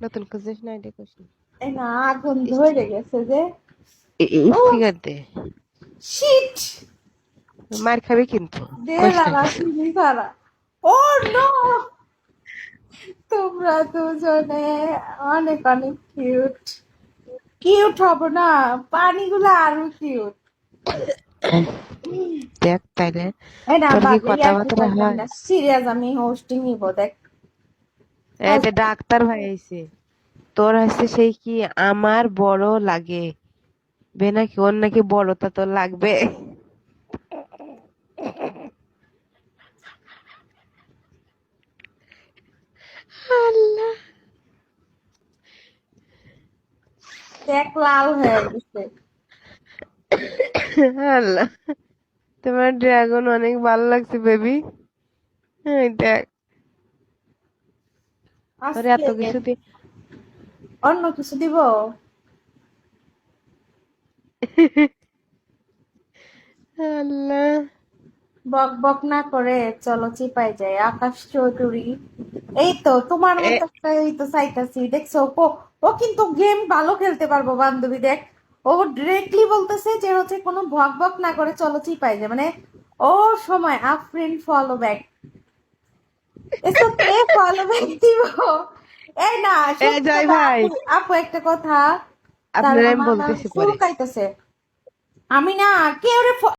নতুন খুঁজছিস না এটা কইস না। এই না আগুন ধরে গেছে যে। ও স্টিকার দে, শিট, মার খাবি কিন্তু, দে কইস না লাগা কিছু। চিনি খারা। ও নো, তোমরা দুজনে অনেক অনেক কিউট। কিউট হবো না, পানিগুলো আরো কিউট। দেখ তাইলে এই না তোর কি বাদ দে, আর কি কথাবার্তা করতাম হয়? না, সিরিয়াস আমি হোস্টিং নিব দেখ। এই যে ডাক্তার ভাই আইছে, তোর হচ্ছে সেই কি আমার বড় লাগে বে নাকি ওর নাকি বড়টা তোর লাগবে? আল্লাহ, দেখ লাল হয়ে গেছে। আল্লাহ, তোমার ড্রাগন অনেক ভালো লাগছে বেবি। এই দেখ, তোর আজকে এত কিছু দিয়ে অন্য কিছু দিব। আল্লাহ, বক বক না করে চলো চিপাই যায় আকাশ চৌধুরী। এই তো তোমার এ মতো একটা, এই তো চাইতাছি দেখছো, ও কিন্তু গেম ভালো খেলতে পারবো বান্ধবী দেখ। ও ডিরেক্টলি বলতেছে যে হচ্ছে কোনো ভক ভক না করে চলো চিপাই যায়, মানে ও সময় আপ ফ্রেন্ড ফলো ব্যাক, এসো কে ফলো ব্যাক দিব। এই না এ সত্যি জয় কথা ভাই, আপু, আপু একটা কথা, তার আপনার আমি আমার না বলতেছি চুল পরে। কাইতেছে। আমি না কে ওরে